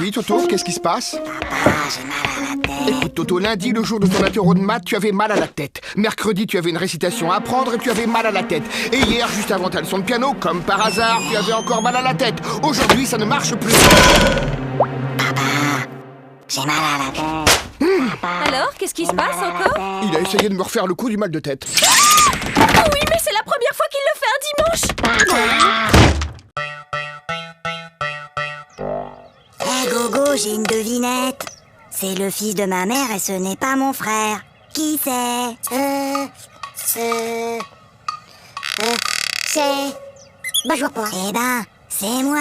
Oui, Toto, qu'est-ce qui se passe? Papa, j'ai mal à la tête. Écoute, Toto, lundi, le jour de ton apéro de maths, tu avais mal à la tête. Mercredi, tu avais une récitation à apprendre et tu avais mal à la tête. Et hier, juste avant ta leçon de piano, comme par hasard, tu avais encore mal à la tête. Aujourd'hui, ça ne marche plus. Papa, j'ai mal à la tête. Papa, Alors, qu'est-ce qui se j'ai mal passe à la encore? tête. Il a essayé de me refaire le coup du mal de tête. Oh oui, mais c'est la première fois qu'il le fait un dimanche. Hé Gogo, j'ai une devinette. C'est le fils de ma mère et ce n'est pas mon frère. Qui c'est? C'est... Bah je vois pas. Eh ben, c'est moi.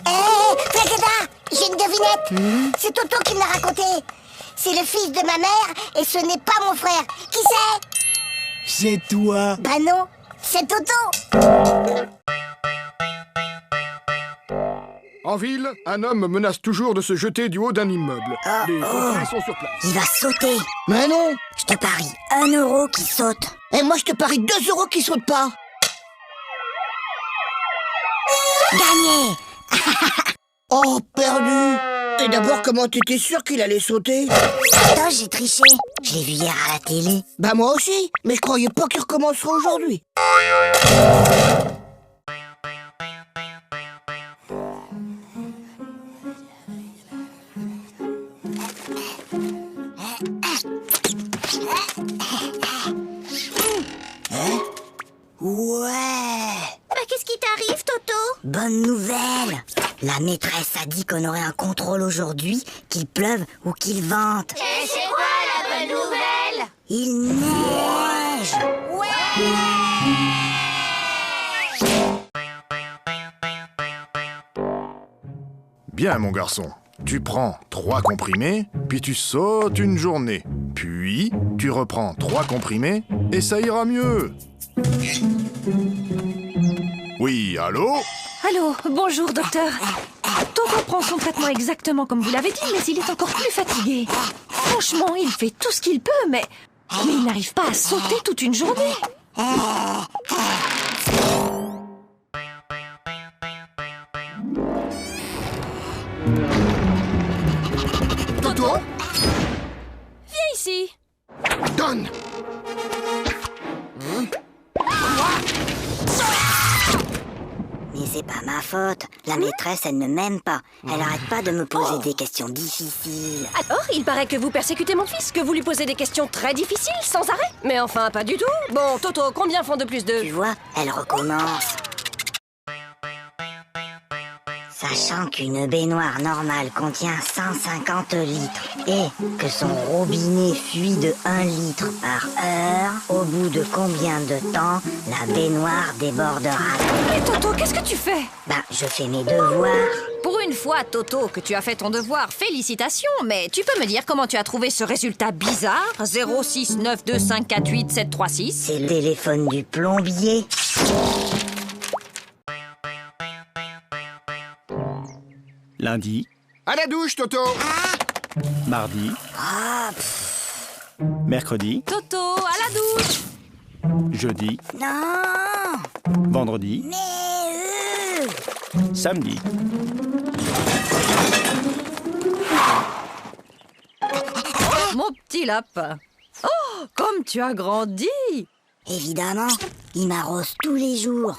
Hé, Fréqueta, j'ai une devinette. C'est Toto qui me l'a raconté. C'est le fils de ma mère et ce n'est pas mon frère. Qui c'est? C'est toi. Bah non, c'est Toto. En ville, un homme menace toujours de se jeter du haut d'un immeuble. Les pompiers sont sur place. Il va sauter. Mais non. Je te parie 1 euro qui saute. Et moi, je te parie 2 euros qui sautent pas. Gagné. Oh, perdu. Et d'abord, comment t'étais sûr qu'il allait sauter? Attends, j'ai triché. Je l'ai vu hier à la télé. Bah moi aussi, mais je croyais pas qu'il recommencerait aujourd'hui. Ouais. Bah, qu'est-ce qui t'arrive, Toto? Bonne nouvelle. La maîtresse a dit qu'on aurait un contrôle aujourd'hui, qu'il pleuve ou qu'il vente. Et c'est quoi la bonne nouvelle? Il neige. Bien, mon garçon. Tu prends 3 comprimés, puis tu sautes une journée. Puis, tu reprends 3 comprimés, et ça ira mieux. Oui, allô? Allô, bonjour, docteur. Toto prend son traitement exactement comme vous l'avez dit, mais il est encore plus fatigué. Franchement, il fait tout ce qu'il peut, mais il n'arrive pas à sauter toute une journée. Toto, Viens ici. donne. Mais c'est pas ma faute. La maîtresse, elle ne m'aime pas. Elle arrête pas de me poser des questions difficiles. Alors, il paraît que vous persécutez mon fils, que vous lui posez des questions très difficiles, sans arrêt. Mais enfin, pas du tout. Bon, Toto, combien font de plus Tu de... vois, elle recommence. Sachant qu'une baignoire normale contient 150 litres et que son robinet fuit de 1 litre par heure, au bout de combien de temps la baignoire débordera? Mais Toto, qu'est-ce que tu fais? Bah, je fais mes devoirs. Pour une fois, Toto, que tu as fait ton devoir, félicitations, mais tu peux me dire comment tu as trouvé ce résultat bizarre? 06925487736. C'est le téléphone du plombier. Lundi, À la douche, Toto. mardi, mercredi, Toto, à la douche. jeudi, Non, vendredi, mais samedi. Mon petit lapin. Oh, comme tu as grandi. évidemment, il m'arrose tous les jours.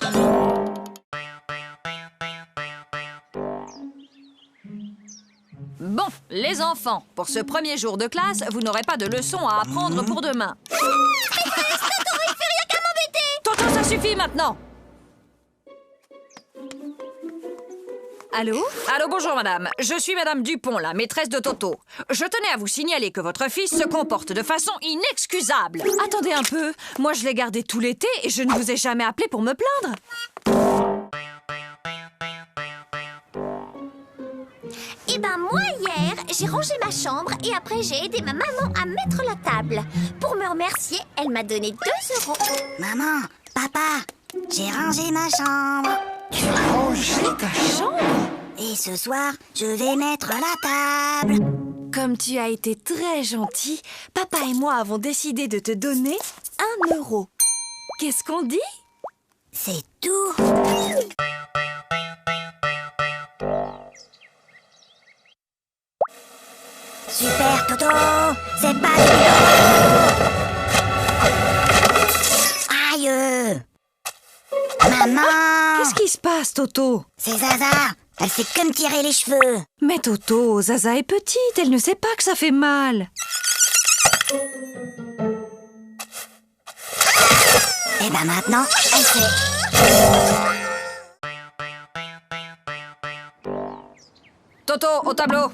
Bon, les enfants, pour ce premier jour de classe, vous n'aurez pas de leçons à apprendre pour demain. Toto, ça suffit maintenant. Allô? Allô, bonjour madame. Je suis madame Dupont, la maîtresse de Toto. Je tenais à vous signaler que votre fils se comporte de façon inexcusable. Attendez un peu. Moi, je l'ai gardé tout l'été et je ne vous ai jamais appelé pour me plaindre. Eh ben, moi, hier, j'ai rangé ma chambre et après, j'ai aidé ma maman à mettre la table. Pour me remercier, elle m'a donné 2 euros. Maman, papa, j'ai rangé ma chambre. Tu as rangé ta chambre? Et ce soir, je vais mettre la table. Comme tu as été très gentil, papa et moi avons décidé de te donner 1 euro. Qu'est-ce qu'on dit? C'est tout. Toto, c'est pas du tout. Aïe. Maman. Qu'est-ce qui se passe, Toto? C'est Zaza. Elle fait que me tirer les cheveux. Mais Toto, Zaza est petite, elle ne sait pas que ça fait mal. Et ben maintenant, elle sait. Toto, au tableau.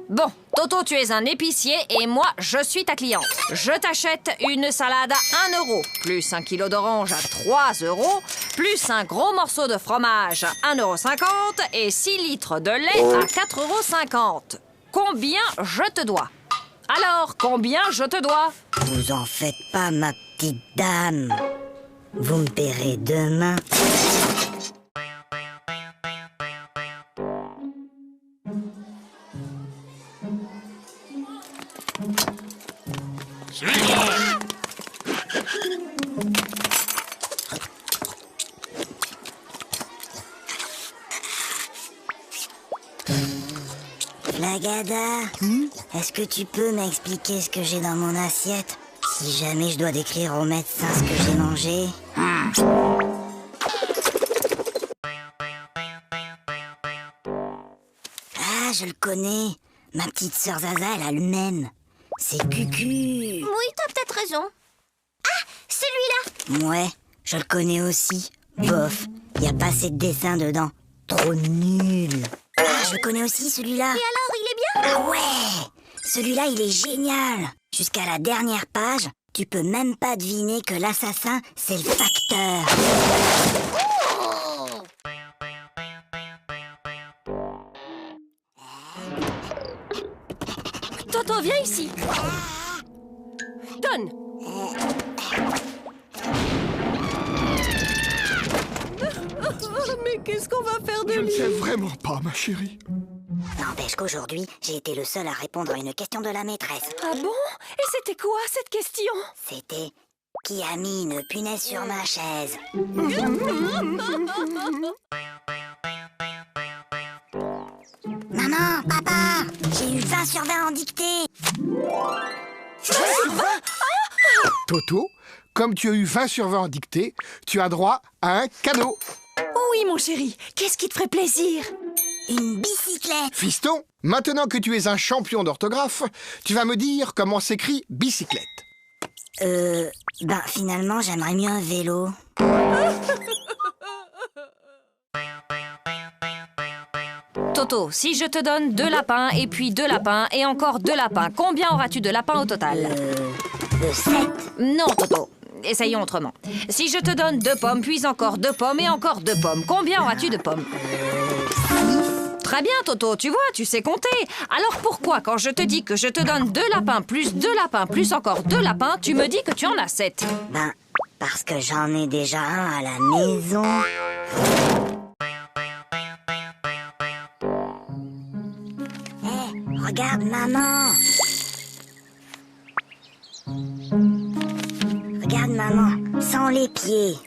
Bon, Toto, tu es un épicier et moi, je suis ta cliente. Je t'achète une salade à 1 euro, plus 1 kilo d'orange à 3 euros, plus un gros morceau de fromage à 1,50 € et 6 litres de lait à 4,50 €. Combien je te dois? Alors, combien je te dois? Vous en faites pas, ma petite dame. Vous me paierez demain. Flagada, est-ce que tu peux m'expliquer ce que j'ai dans mon assiette? Si jamais je dois décrire au médecin ce que j'ai mangé. Ah, je le connais. Ma petite sœur Zaza, elle a le même. C'est Cucu. Oui, t'as peut-être raison. Ah, celui-là. Ouais, je le connais aussi. Bof, y a pas assez de dessin dedans. Trop nul. Ah, je le connais aussi, celui-là. Et alors, il est bien? Ah ouais! Celui-là, il est génial! Jusqu'à la dernière page, tu peux même pas deviner que l'assassin, c'est le facteur. Toto, viens ici. Donne. Mais qu'est-ce qu'on va faire de Je ne lui? sais vraiment pas, ma chérie. N'empêche qu'aujourd'hui, j'ai été le seul à répondre à une question de la maîtresse. Ah bon? Et c'était quoi cette question? C'était « Qui a mis une punaise sur ma chaise ?» Maman, papa, j'ai eu 20 sur 20 en dictée. Toto, comme tu as eu 20 sur 20 en dictée, tu as droit à un cadeau. Oui, mon chéri. Qu'est-ce qui te ferait plaisir? Une bicyclette. Fiston, maintenant que tu es un champion d'orthographe, tu vas me dire comment s'écrit bicyclette. Ben finalement, j'aimerais mieux un vélo. Toto, si je te donne 2 lapins et puis 2 lapins et encore 2 lapins, combien auras-tu de lapins au total? 7. Non, Toto. Essayons autrement. Si je te donne 2 pommes, puis encore 2 pommes et encore 2 pommes, combien auras-tu de pommes? Très bien, Toto, tu vois, tu sais compter. Alors pourquoi, quand je te dis que je te donne 2 lapins, plus 2 lapins, plus encore 2 lapins, tu me dis que tu en as 7? Ben, parce que j'en ai déjà un à la maison. Hé, regarde maman. Regarde maman, sans les pieds.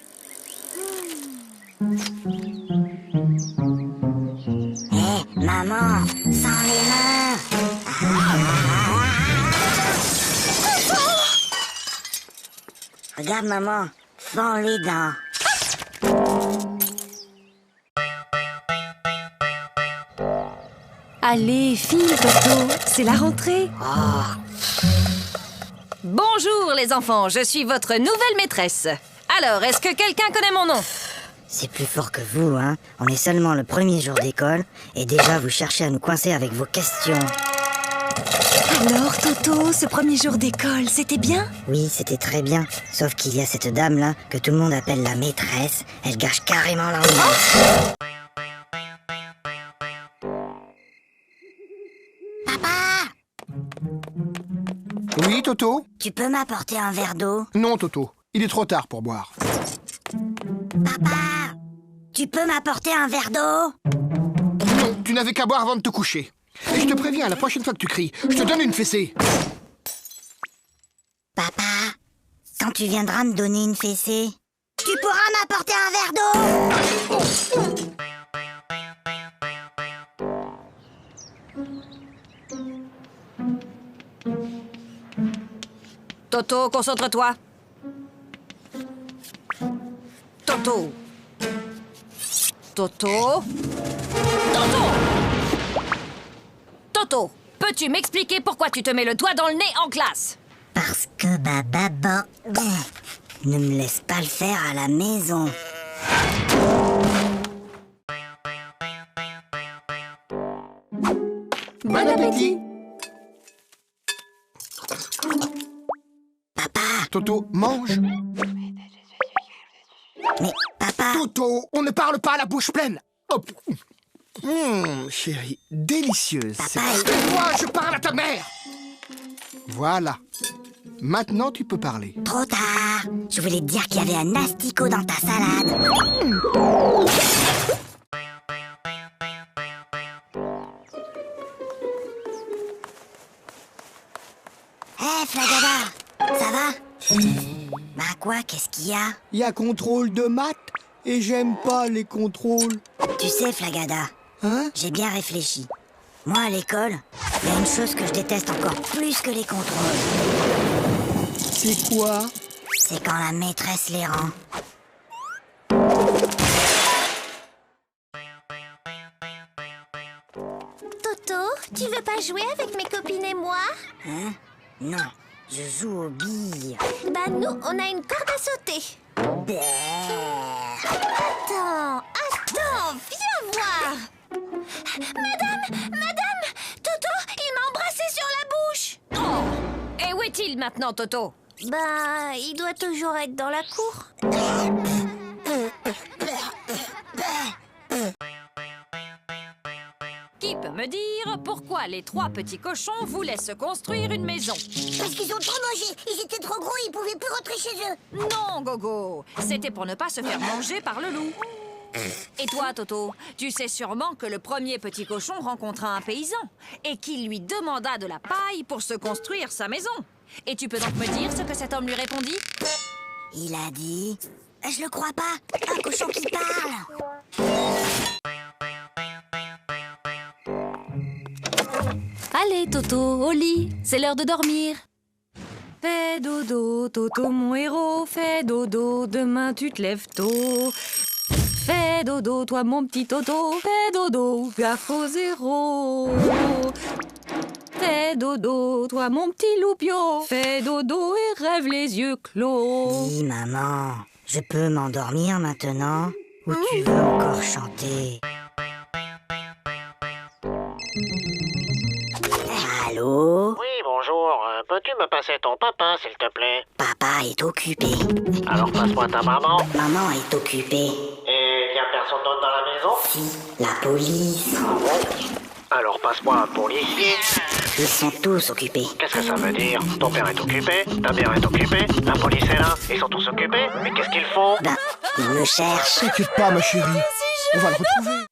Hé, maman, sans les mains. Regarde maman, sans les dents. Allez, file, Toto, c'est la rentrée. Bonjour, les enfants, je suis votre nouvelle maîtresse. Alors, est-ce que quelqu'un connaît mon nom? C'est plus fort que vous, hein. On est seulement le premier jour d'école et déjà vous cherchez à nous coincer avec vos questions. Alors, Toto, ce premier jour d'école, c'était bien? Oui, c'était très bien. Sauf qu'il y a cette dame-là que tout le monde appelle la maîtresse. Elle gâche carrément l'ambiance. Papa! Oui, Toto? Tu peux m'apporter un verre d'eau? Non, Toto. Il est trop tard pour boire. Papa! Tu peux m'apporter un verre d'eau? Non, tu n'avais qu'à boire avant de te coucher. Et je te préviens, la prochaine fois que tu cries, je te donne une fessée. Papa, quand tu viendras me donner une fessée, tu pourras m'apporter un verre d'eau? Toto, concentre-toi. Toto. Toto. Toto. Toto, peux-tu m'expliquer pourquoi tu te mets le doigt dans le nez en classe? Parce que maman ne me laisse pas le faire à la maison. Bon appétit. Papa, Toto, mange. mais papa, Toto, on ne parle pas à la bouche pleine. Hop. Chérie, délicieuse. Papa, Moi, je parle à ta mère. Voilà. Maintenant, tu peux parler. trop tard. Je voulais te dire qu'il y avait un asticot dans ta salade. Hé, Flagada, ça va? Bah quoi, qu'est-ce qu'il y a? Il y a contrôle de maths et j'aime pas les contrôles. Tu sais, Flagada, Hein? j'ai bien réfléchi. Moi, à l'école, il y a une chose que je déteste encore plus que les contrôles. C'est quoi? C'est quand la maîtresse les rend. Toto, tu veux pas jouer avec mes copines et moi? Hein? Non, je joue aux billes. Bah nous, on a une corde à sauter. Attends, viens voir. Madame, Toto, il m'a embrassé sur la bouche. Oh! Et où est-il maintenant, Toto? Bah, il doit toujours être dans la cour. Qui peut me dire pourquoi les 3 petits cochons voulaient se construire une maison? Parce qu'ils ont trop mangé, ils étaient trop gros, ils pouvaient plus rentrer chez eux. Non, Gogo, c'était pour ne pas se faire manger par le loup. Et toi, Toto, tu sais sûrement que le premier petit cochon rencontra un paysan et qu'il lui demanda de la paille pour se construire sa maison. Et tu peux donc me dire ce que cet homme lui répondit? Il a dit... Je le crois pas, un cochon qui parle. Allez, Toto, au lit, c'est l'heure de dormir. Fais dodo, Toto, mon héros, fais dodo, demain tu te lèves tôt. Fais dodo, toi mon petit Toto, fais dodo, gaffe au zéro. Fais dodo, toi mon petit loupio, fais dodo et rêve les yeux clos. Dis, maman, je peux m'endormir maintenant? Ou tu veux encore chanter? Allô? Oui, bonjour. Peux-tu me passer ton papa, s'il te plaît? Papa est occupé. Alors passe-moi ta maman. Maman est occupée. Et y a personne d'autre dans la maison? Si, la police. Alors passe-moi un policier. Ils sont tous occupés. Qu'est-ce que ça veut dire? Ton père est occupé, ta mère est occupée, la police est là, ils sont tous occupés. Mais qu'est-ce qu'ils font? Ben, ils me cherchent. T'inquiète pas, ma chérie. On va le retrouver.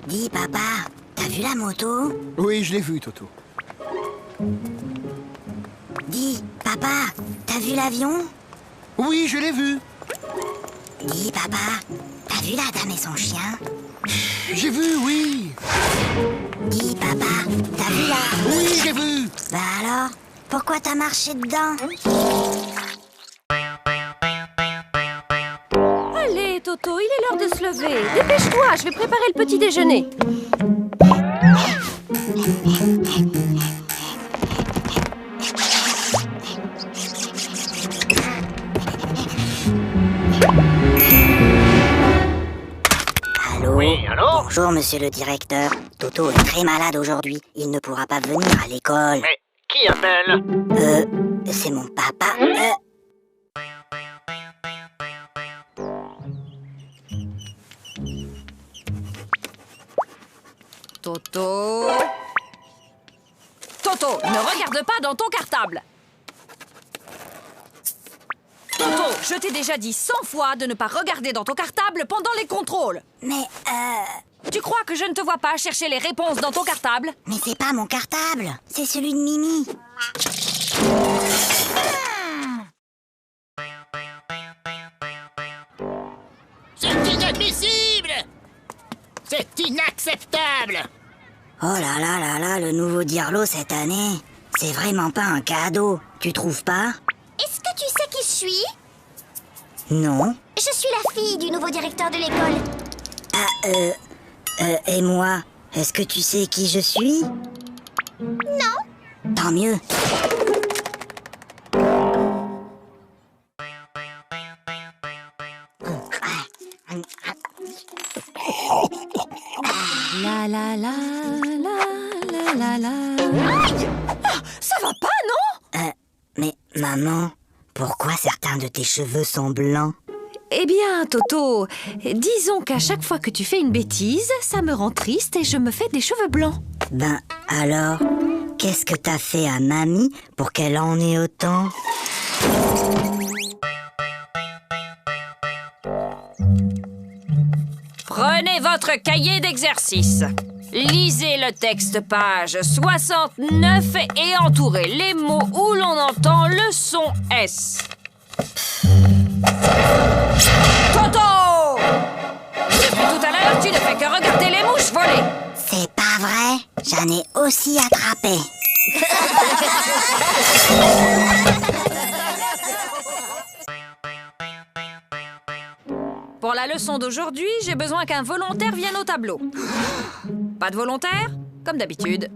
Dis, papa, t'as vu la moto? Oui, je l'ai vu, Toto. Dis, papa, t'as vu l'avion? Oui, je l'ai vu. Dis, papa, t'as vu la dame et son chien? J'ai vu, oui. Dis, papa, t'as vu la... Oui, j'ai vu. Bah alors, pourquoi t'as marché dedans? Allez, Toto, il est l'heure de se lever. Dépêche-toi, je vais préparer le petit déjeuner. Allô? Oui, allô? Bonjour, monsieur le directeur. Toto est très malade aujourd'hui. Il ne pourra pas venir à l'école. Mais qui appelle? C'est mon papa. Toto. Toto, ne regarde pas dans ton cartable. Toto, je t'ai déjà dit 100 fois de ne pas regarder dans ton cartable pendant les contrôles. Mais, Tu crois que je ne te vois pas chercher les réponses dans ton cartable? mais c'est pas mon cartable. C'est celui de Mimi. C'est inadmissible! C'est inacceptable! Oh là là là là, le nouveau Dirlo cette année, c'est vraiment pas un cadeau, tu trouves pas? Est-ce que tu sais qui je suis? Non. Je suis la fille du nouveau directeur de l'école. Et moi, est-ce que tu sais qui je suis? Non. Tant mieux. La la la la la la la. Ça va pas, non? Mais maman, pourquoi certains de tes cheveux sont blancs? Eh bien, Toto, disons qu'à chaque fois que tu fais une bêtise, ça me rend triste et je me fais des cheveux blancs. Ben alors, qu'est-ce que t'as fait à mamie pour qu'elle en ait autant? Prenez votre cahier d'exercice. Lisez le texte page 69 et entourez les mots où l'on entend le son S. Toto! Depuis tout à l'heure, tu ne fais que regarder les mouches voler. C'est pas vrai, j'en ai aussi attrapé. Pour la leçon d'aujourd'hui, j'ai besoin qu'un volontaire vienne au tableau. Pas de volontaire? Comme d'habitude.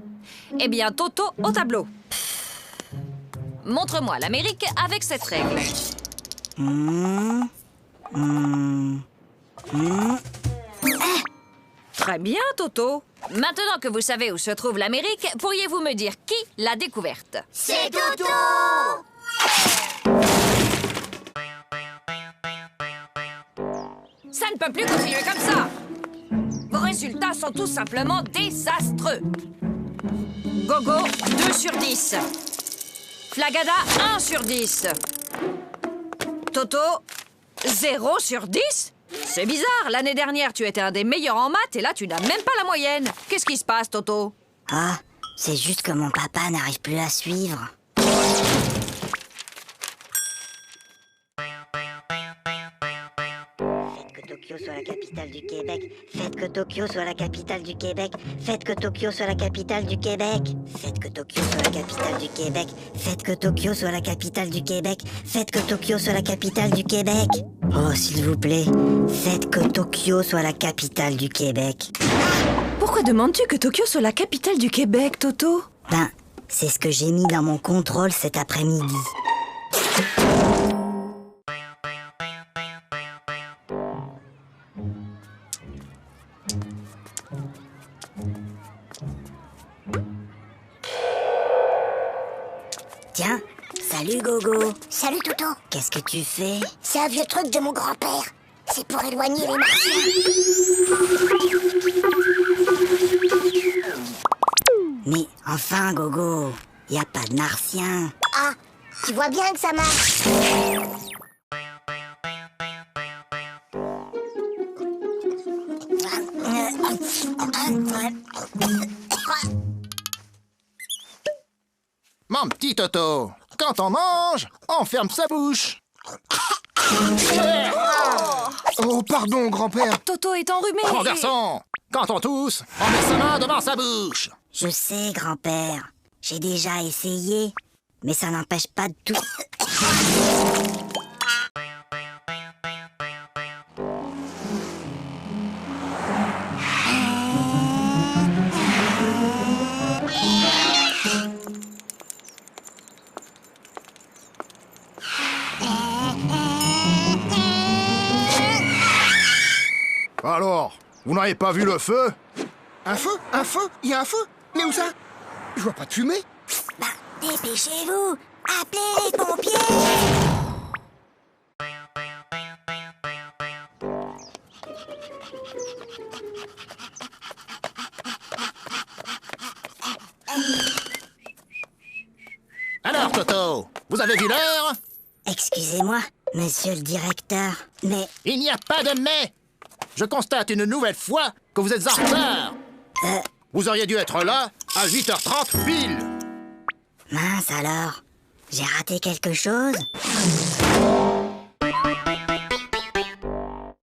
Eh bien, Toto au tableau. Montre-moi l'Amérique avec cette règle. Très bien, Toto. Maintenant que vous savez où se trouve l'Amérique, pourriez-vous me dire qui l'a découverte? C'est Toto. Ça ne peut plus continuer comme ça. Vos résultats sont tout simplement désastreux. Gogo, 2 sur 10. Flagada, 1 sur 10. Toto, 0 sur 10? C'est bizarre, l'année dernière, tu étais un des meilleurs en maths et là, tu n'as même pas la moyenne. Qu'est-ce qui se passe, Toto? Ah, c'est juste que mon papa n'arrive plus à suivre. Tokyo soit la capitale du Québec. Faites que Tokyo soit la capitale du Québec. Faites que Tokyo soit la capitale du Québec. Faites que Tokyo soit la capitale du Québec. Faites que Tokyo soit la capitale du Québec. Faites que Tokyo soit la capitale du Québec. Oh, s'il vous plaît, faites que Tokyo soit la capitale du Québec. Pourquoi demandes-tu que Tokyo soit la capitale du Québec, Toto? Ben, c'est ce que j'ai mis dans mon contrôle cet après-midi. Tiens, salut Gogo. Salut Toto. Qu'est-ce que tu fais? C'est un vieux truc de mon grand-père. C'est pour éloigner les martiens. Mais enfin Gogo, y a pas de martiens. Ah, tu vois bien que ça marche. Mon petit Toto, quand on mange, on ferme sa bouche. Oh, pardon, grand-père. Toto est enrhumé. Mon garçon, quand on tousse, on met sa main devant sa bouche. Je sais grand-père, j'ai déjà essayé, mais ça n'empêche pas de tout. Alors, vous n'avez pas vu le feu? Un feu? Un feu? Il y a un feu? Mais où ça? Je vois pas de fumée. Bah, dépêchez-vous. Appelez les pompiers. Alors, Toto, vous avez vu l'heure? Excusez-moi, monsieur le directeur, mais... Il n'y a pas de mais. Je constate une nouvelle fois que vous êtes en retard. Vous auriez dû être là à 8h30 pile. Mince alors, j'ai raté quelque chose?